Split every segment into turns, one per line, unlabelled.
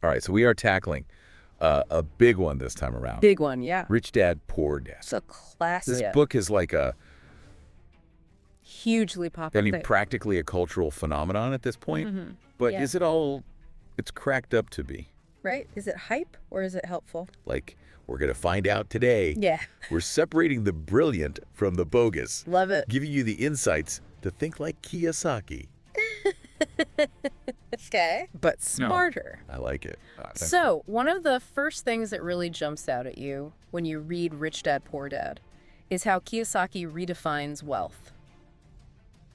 All right, so we are tackling a big one this time around.
Big one, yeah.
Rich Dad, Poor Dad.
It's a classic.
This book is like
Hugely popular.
practically a cultural phenomenon at this point. But
Yeah.
is it all it's cracked up to be?
Right? Is it hype or is it helpful?
Like, we're going to find out today.
Yeah.
We're separating the brilliant from the bogus.
Love it.
Giving you the insights to think like Kiyosaki.
Okay. But smarter.
I like it.
So, one of the first things that really jumps out at you when you read Rich Dad, Poor Dad is how Kiyosaki redefines wealth.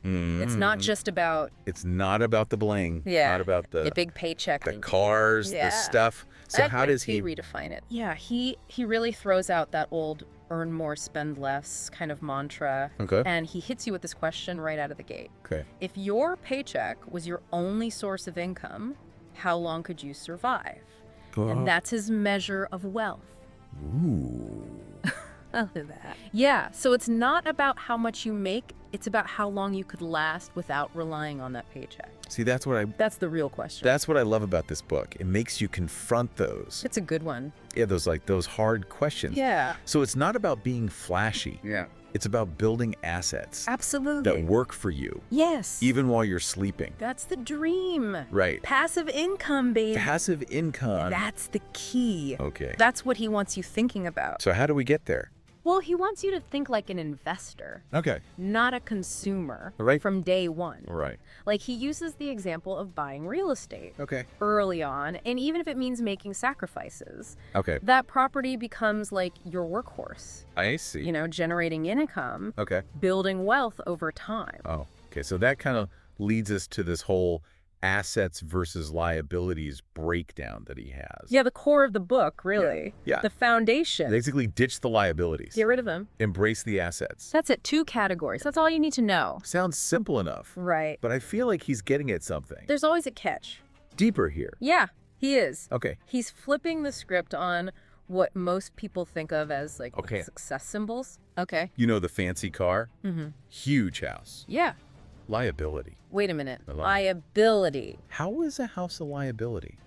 It's not just about...
It's not about the bling.
Yeah.
Not about the
big paycheck.
the cars,
Yeah.
the stuff. So how does he
redefine it? Yeah, he really throws out that old earn more, spend less kind of mantra.
Okay.
And he hits you with this question right out of the gate.
Okay.
If your paycheck was your only source of income, how long could you survive? And that's his measure of wealth.
Ooh.
I love that. Yeah, so it's not about how much you make, it's about how long you could last without relying on that paycheck.
See, that's what
That's the real question.
I love about this book. It makes you confront those.
It's a good one.
Yeah, those hard questions.
Yeah.
So it's not about being flashy.
Yeah.
It's about building assets
Absolutely.
that work for you,
Yes.
even while you're sleeping.
That's the dream.
Right.
Passive income, baby.
Passive income.
That's the key.
Okay.
That's what he wants you thinking about.
So how do we get there?
Well, he wants you to think like an investor,
Okay.
not a consumer,
Right.
from day one.
Right.
Like, he uses the example of buying real estate
Okay.
early on, and even if it means making sacrifices,
Okay.
that property becomes like your workhorse,
I see.
you know, generating income,
Okay.
building wealth over time.
Oh, okay. So that kind of leads us to this whole assets versus liabilities breakdown that he has.
Yeah, the core of the book, really.
Yeah.
The foundation.
Basically, ditch the liabilities.
Get rid of them.
Embrace the assets.
That's it. 2 categories. That's all you need to know.
Sounds simple enough,
Right.
but I feel like he's getting at something
There's always a catch.
deeper here.
Yeah, he is.
Okay.
He's flipping the script on what most people think of as like
Okay.
success symbols. Okay.
You know, the fancy car, huge house,
Yeah.
liability.
Wait a minute.
A li-
Liability.
How is a house a liability?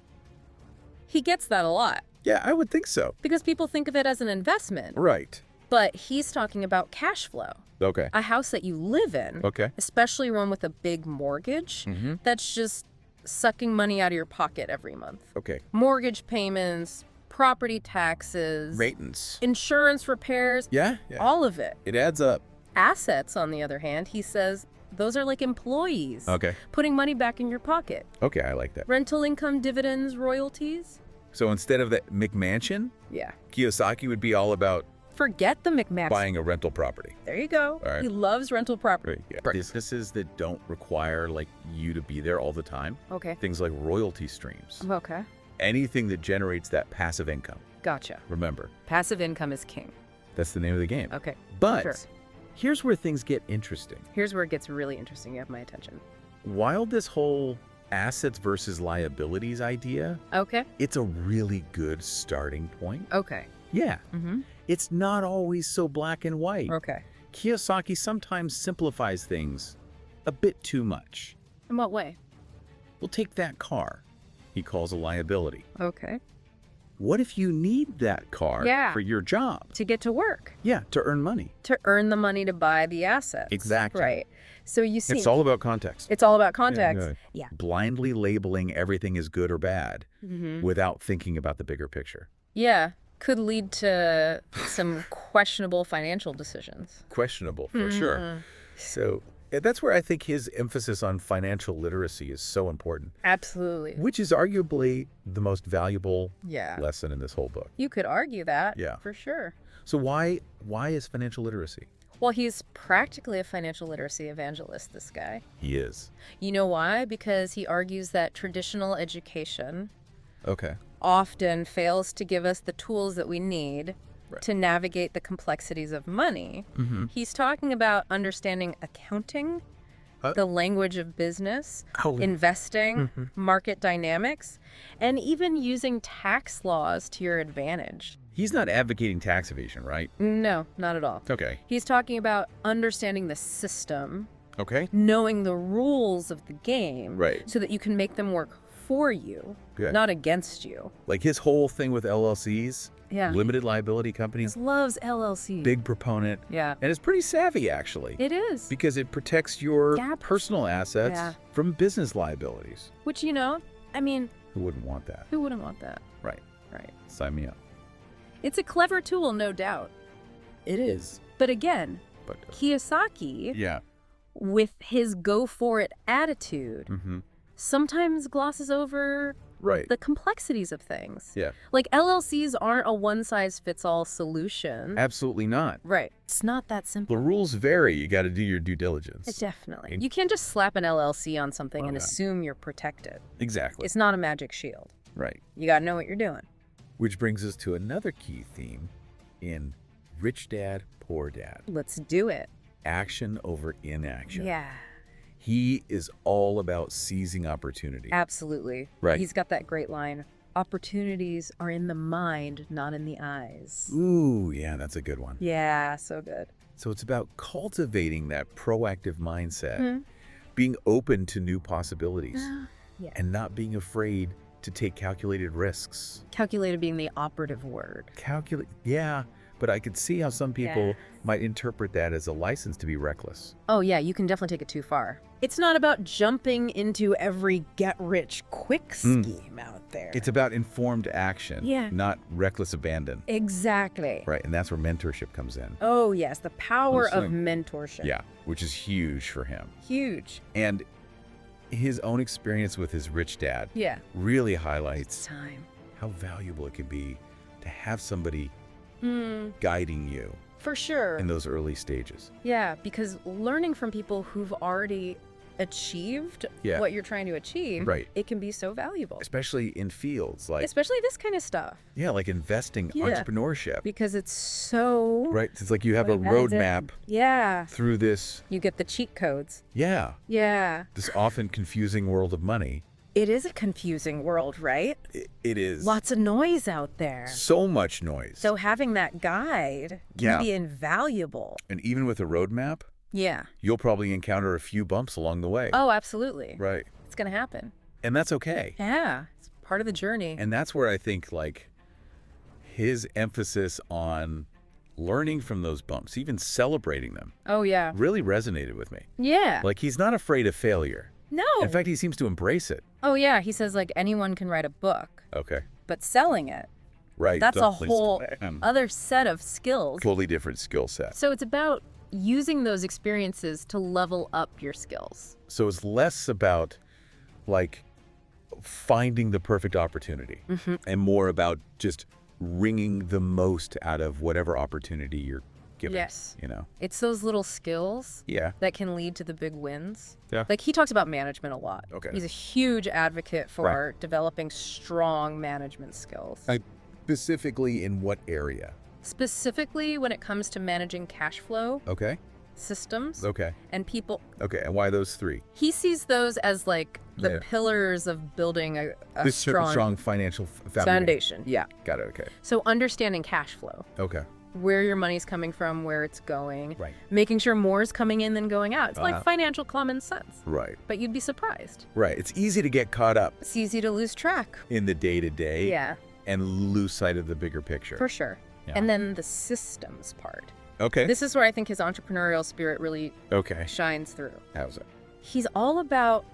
He gets that a lot
Yeah, I would think so.
because people think of it as an investment.
Right.
But he's talking about cash flow.
Okay.
A house that you live in,
Okay.
especially one with a big mortgage, that's just sucking money out of your pocket every month.
Okay.
Mortgage payments, property taxes,
Maintenance.
insurance repairs,
Yeah. Yeah.
all of it.
It adds up.
Assets, on the other hand, he says, those are like employees.
Okay.
Putting money back in your pocket.
Okay, I like that.
Rental income, dividends, royalties.
So instead of the McMansion,
Yeah.
Kiyosaki would be all about
Forget the McMax.
buying a rental property.
There you go.
All right.
He loves rental property.
Yeah. Businesses that don't require like you to be there all the time.
Okay.
Things like royalty streams.
Okay.
Anything that generates that passive income.
Gotcha.
Remember,
Passive income is king.
that's the name of the game.
Okay.
But
Sure.
here's where things get interesting.
Here's where it gets really interesting. You have my attention.
While this whole assets versus liabilities idea,
Okay.
it's a really good starting point.
Okay.
Yeah.
Mm-hmm.
It's not always so black and white.
Okay.
Kiyosaki sometimes simplifies things a bit too much.
In what way?
We'll take that car he calls a liability.
Okay.
What if you need that car
Yeah.
for your job?
To get to work.
Yeah, to earn money.
To earn the money to buy the assets.
Exactly.
Right. So you see,
It's all about context.
it's all about context.
Yeah.
Yeah.
Blindly labeling everything as good or bad without thinking about the bigger picture.
Yeah. Could lead to some questionable financial decisions.
Questionable, for sure. So that's where I think his emphasis on financial literacy is so important,
Absolutely.
which is arguably the most valuable
Yeah.
lesson in this whole book.
You could argue that.
Yeah.
For sure.
So why is financial literacy?
Well, he's practically a financial literacy evangelist, this guy.
He is.
You know why? Because he argues that traditional education
Okay.
often fails to give us the tools that we need
Right.
to navigate the complexities of money. He's talking about understanding accounting, the language of business, investing, market dynamics, and even using tax laws to your advantage.
He's not advocating tax evasion, right?
No, not at all.
Okay.
He's talking about understanding the system,
Okay.
knowing the rules of the game,
Right.
so that you can make them work for you,
Good.
not against you.
Like his whole thing with LLCs,
Yeah.
limited liability companies,
He loves LLC.
big proponent.
Yeah.
And it's pretty savvy, actually.
It is.
Because it protects your
Gap.
personal assets
Yeah.
from business liabilities.
Which, you know, I mean,
Who wouldn't want that?
who wouldn't want that?
Right.
Right.
Sign me up.
It's a clever tool, no doubt.
It is.
But again,
But
Kiyosaki,
yeah.
with his go-for-it attitude,
Mm-hmm.
sometimes glosses over
Right.
the complexities of things.
Yeah.
Like, LLCs aren't a one-size-fits-all solution.
Absolutely not.
Right. It's not that simple.
The rules vary. You got to do your due diligence.
Definitely. You can't just slap an LLC on something
Well,
and
yeah.
assume you're protected.
Exactly.
It's not a magic shield.
Right.
You got to know what you're doing.
Which brings us to another key theme in Rich Dad, Poor Dad.
Let's do it.
Action over inaction.
Yeah.
He is all about seizing opportunity.
Absolutely.
Right.
He's got that great line. Opportunities are in the mind, not in the eyes.
Ooh, yeah, that's a good one.
Yeah, so good.
So it's about cultivating that proactive mindset,
Mhm.
being open to new possibilities,
Yeah.
and not being afraid to take calculated risks.
Calculated being the operative word.
Yeah, but I could see how some people
Yeah.
might interpret that as a license to be reckless.
Oh, yeah, you can definitely take it too far. It's not about jumping into every get-rich-quick scheme out there.
It's about informed action,
Yeah.
not reckless abandon.
Exactly.
Right, and that's where mentorship comes in.
Oh, yes, the power of
Listening.
mentorship.
Yeah, which is huge for him.
Huge.
And his own experience with his rich dad
Yeah.
really highlights
Time.
how valuable it can be to have somebody
Mm,
guiding you
for sure.
in those early stages.
Yeah, because learning from people who've already achieved
Yeah.
what you're trying to achieve,
Right.
it can be so valuable.
Especially in fields like,
Especially this kind of stuff.
yeah, like investing,
Yeah.
entrepreneurship.
Because it's so...
Right, it's like you have a
Organized.
roadmap
Yeah.
through this,
You get the cheat codes.
yeah,
Yeah.
this often confusing world of money.
It is a confusing world, right?
It is.
Lots of noise out there.
So much noise.
So having that guide can
Yeah.
be invaluable.
And even with a roadmap,
Yeah.
you'll probably encounter a few bumps along the way.
Oh, absolutely.
Right.
It's going to happen.
And that's okay.
Yeah. It's part of the journey.
And that's where I think, like, his emphasis on learning from those bumps, even celebrating them,
Oh, yeah.
really resonated with me.
Yeah.
Like, he's not afraid of failure.
No.
In fact, he seems to embrace it.
Oh, yeah. He says, like, anyone can write a book,
Okay.
but selling it,
Right.
that's a
definitely
whole
an
other set of skills.
totally different skill set.
So it's about using those experiences to level up your skills.
So it's less about, like, finding the perfect opportunity and more about just wringing the most out of whatever opportunity you're given.
Yes.
You know?
It's those little skills
Yeah.
that can lead to the big wins.
Yeah.
Like, he talks about management a lot.
Okay.
He's a huge advocate for developing strong management skills.
Specifically in what area?
Specifically when it comes to managing cash flow
Okay.
systems
Okay.
and people.
Okay. And why those three?
He sees those as like the
Yeah.
pillars of building a
This
strong
financial
foundation. Yeah.
Got it. Okay.
So understanding cash flow,
Okay.
where your money's coming from, where it's going,
Right.
making sure more is coming in than going out. It's
Uh-huh.
like financial common sense,
Right.
but you'd be surprised.
Right. It's easy to get caught up
It's easy to lose track.
in the day-to-day
Yeah,
and lose sight of the bigger picture.
for sure.
Yeah.
And then the systems part.
Okay.
This is where I think his entrepreneurial spirit really
Okay.
shines through.
How's it?
He's all about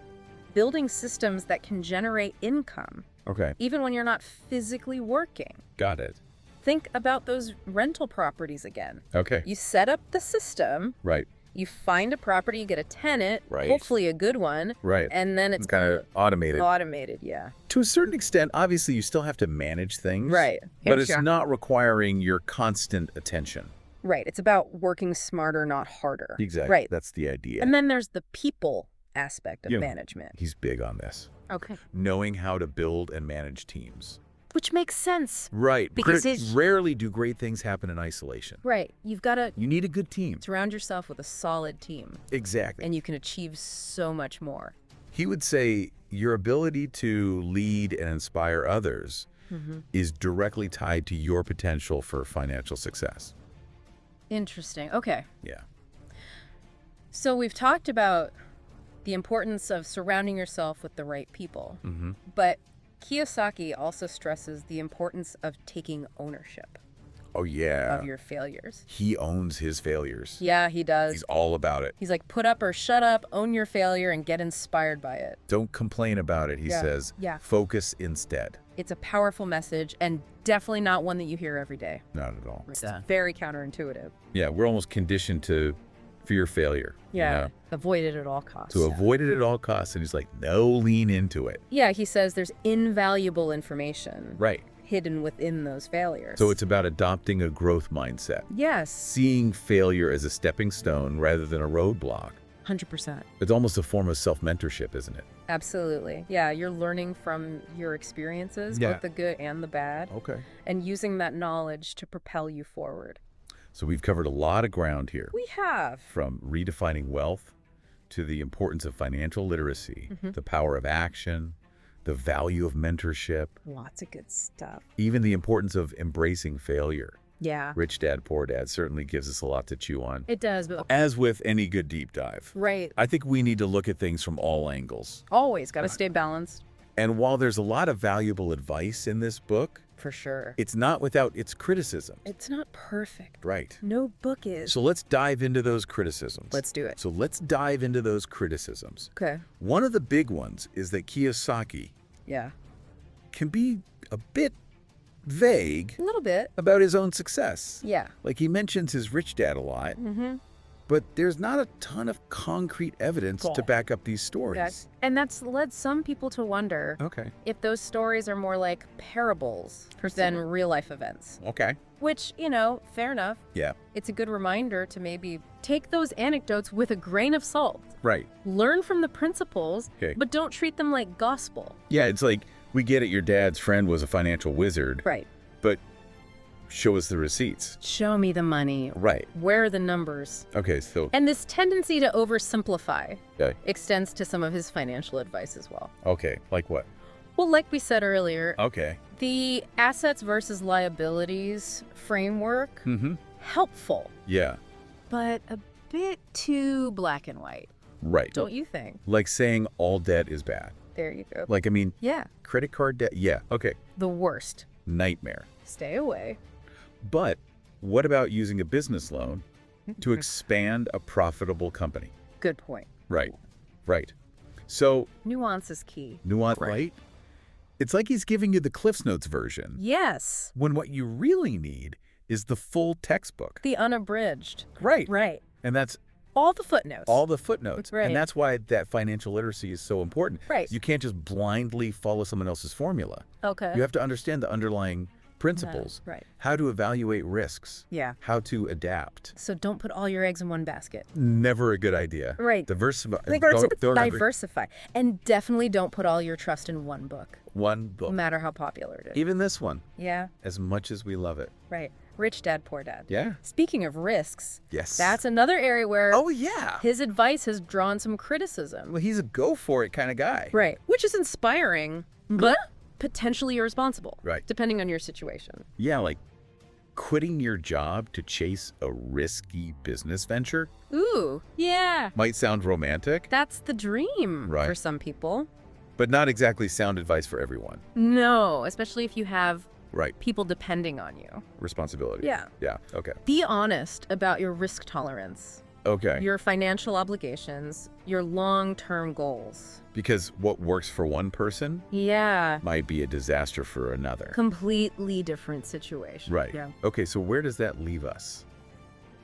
building systems that can generate income,
Okay.
even when you're not physically working.
Got it.
Think about those rental properties again.
Okay.
You set up the system,
Right.
you find a property, you get a tenant,
Right.
hopefully a good one,
Right.
and then it's
kind of automated.
automated. Yeah.
To a certain extent, obviously, you still have to manage things.
Right.
But it's
Yeah.
not requiring your constant attention.
Right. It's about working smarter, not harder.
Exactly.
Right.
That's the idea.
And then there's the people aspect of
Yeah.
management.
He's big on this.
Okay.
Knowing how to build and manage teams.
Which makes sense.
Right.
Because it's-
rarely do great things happen in isolation.
Right. You've got to
You need a good team.
surround yourself with a solid team,
Exactly.
and you can achieve so much more.
He would say your ability to lead and inspire others is directly tied to your potential for financial success.
Interesting. Okay.
Yeah.
So we've talked about the importance of surrounding yourself with the right people.
Mm-hmm.
But Kiyosaki also stresses the importance of taking ownership
Oh, yeah.
of your failures.
He owns his failures.
Yeah, he does.
He's all about it.
He's like, put up or shut up, own your failure, and get inspired by it.
Don't complain about it, he
Yeah.
says.
Yeah.
Focus instead.
It's a powerful message and definitely not one that you hear every day.
Not at all.
It's very counterintuitive.
Yeah, we're almost conditioned to fear failure.
Yeah,
You know?
avoid it at all costs.
To avoid it at all costs. And he's like, no, lean into it.
Yeah, he says there's invaluable information
Right.
hidden within those failures.
So it's about adopting a growth mindset.
Yes,
Seeing failure as a stepping stone rather than a roadblock.
100%.
It's almost a form of self-mentorship, isn't it?
Absolutely. Yeah, you're learning from your experiences,
Yeah.
both the good and the bad,
Okay.
and using that knowledge to propel you forward.
So we've covered a lot of ground here.
We have.
From redefining wealth to the importance of financial literacy, the power of action, the value of mentorship,
Lots of good stuff.
even the importance of embracing failure.
Yeah,
Rich Dad, Poor Dad certainly gives us a lot to chew on.
it does, but
As with any good deep dive,
right.
I think we need to look at things from all angles.
Always got to stay balanced.
And while there's a lot of valuable advice in this book,
For sure.
it's not without its criticisms.
It's not perfect.
Right.
No book is.
So let's dive into those criticisms.
Let's do it.
So let's dive into those criticisms.
Okay.
One of the big ones is that Kiyosaki
Yeah.
can be a bit vague
A little bit.
about his own success.
Yeah.
Like he mentions his rich dad a lot,
Mm-hmm.
but there's not a ton of concrete evidence to back up these stories.
And that's led some people to wonder
Okay.
if those stories are more like parables than real life events.
Okay.
Which, you know, fair enough.
Yeah.
It's a good reminder to maybe take those anecdotes with a grain of salt.
Right.
Learn from the principles,
Okay.
but don't treat them like gospel.
Yeah, it's like we get it. Your dad's friend was a financial wizard,
Right.
but show us the receipts.
Show me the money.
Right.
Where are the numbers?
Okay. So,
And this tendency to oversimplify
okay.
extends to some of his financial advice as well.
Okay. Like what?
Well, like we said earlier,
Okay.
the assets versus liabilities framework,
Mm-hmm.
helpful,
Yeah.
but a bit too black and white,
Right.
don't you think?
Like saying all debt is bad.
There you go.
Like, I mean,
Yeah,
credit card debt. Yeah. Okay.
the worst.
Nightmare.
Stay away.
But what about using a business loan to expand a profitable company?
Good point.
Right. Right. So,
Nuance is key.
nuance, right? It's like he's giving you the Cliffs Notes version,
Yes.
when what you really need is the full textbook.
The unabridged.
Right.
Right.
And that's
All the footnotes.
all the footnotes.
Right.
And that's why that financial literacy is so important.
Right.
You can't just blindly follow someone else's formula.
Okay.
You have to understand the underlying principles,
Right.
how to evaluate risks,
Yeah.
how to adapt.
So don't put all your eggs in one basket.
Never a good idea.
Right.
Diversify.
Diversify. And definitely don't put all your trust in one book,
One
no
book.
matter how popular it is.
Even this one,
Yeah.
as much as we love it.
Right. Rich Dad, Poor Dad.
Yeah.
Speaking of risks,
Yes.
that's another area where
Oh, yeah.
his advice has drawn some criticism.
Well, he's a go for it kind of guy.
Right. Which is inspiring, but potentially irresponsible.
Right.
Depending on your situation.
Yeah, like quitting your job to chase a risky business venture
Ooh, yeah.
might sound romantic,
That's the dream
Right.
for some people.
but not exactly sound advice for everyone.
No, especially if you have
Right.
people depending on you.
Responsibility.
Yeah.
Yeah. Okay.
Be honest about your risk tolerance,
Okay.
your financial obligations, your long-term goals.
Because what works for one person
Yeah.
might be a disaster for another.
Completely different situation.
Right.
Yeah.
Okay, so where does that leave us?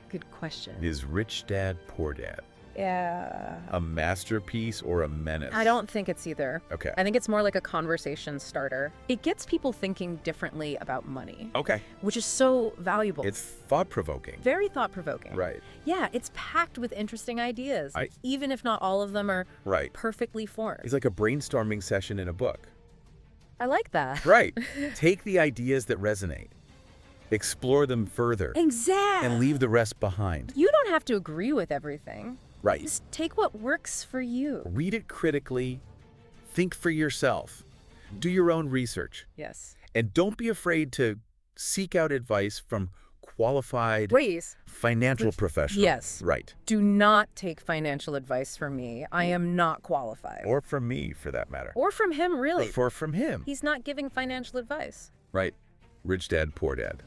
Good question.
Is Rich Dad, Poor Dad
Yeah.
a masterpiece or a menace?
I don't think it's either.
Okay.
I think it's more like a conversation starter. It gets people thinking differently about money,
Okay.
which is so valuable.
It's thought-provoking.
very thought-provoking.
Right.
Yeah, it's packed with interesting ideas,
I-
even if not all of them are
Right.
perfectly formed.
It's like a brainstorming session in a book.
I like that.
Right. Take the ideas that resonate, explore them further,
Exactly.
and leave the rest behind.
You don't have to agree with everything.
Right.
Just take what works for you.
Read it critically, think for yourself, do your own research,
Yes.
and don't be afraid to seek out advice from qualified
ways.
financial professional.
Yes.
Right.
Do not take financial advice from me. I am not qualified.
Or from me, for that matter.
Or from him, really.
Or from him.
He's not giving financial advice.
Right. Rich Dad, Poor Dad.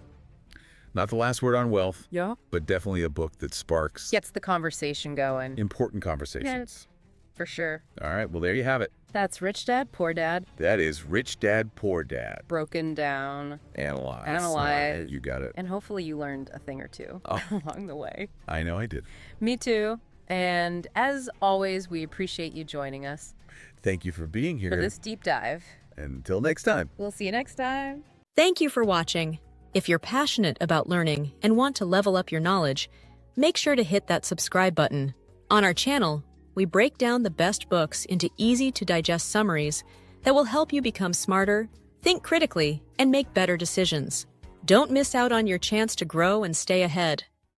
Not the last word on wealth.
Yeah.
But definitely a book that sparks...
Gets the conversation going.
important conversations.
For sure.
All right, well, there you have it.
That's Rich Dad, Poor Dad.
That is Rich Dad, Poor Dad.
Broken down.
Analyze. You got it.
And hopefully you learned a thing or two along the way.
I know I did.
Me too. And as always, we appreciate you joining us.
Thank you for being here.
For this deep dive.
Until next time.
We'll see you next time.
Thank you for watching. If you're passionate about learning and want to level up your knowledge, make sure to hit that subscribe button. On our channel, we break down the best books into easy-to-digest summaries that will help you become smarter, think critically, and make better decisions. Don't miss out on your chance to grow and stay ahead.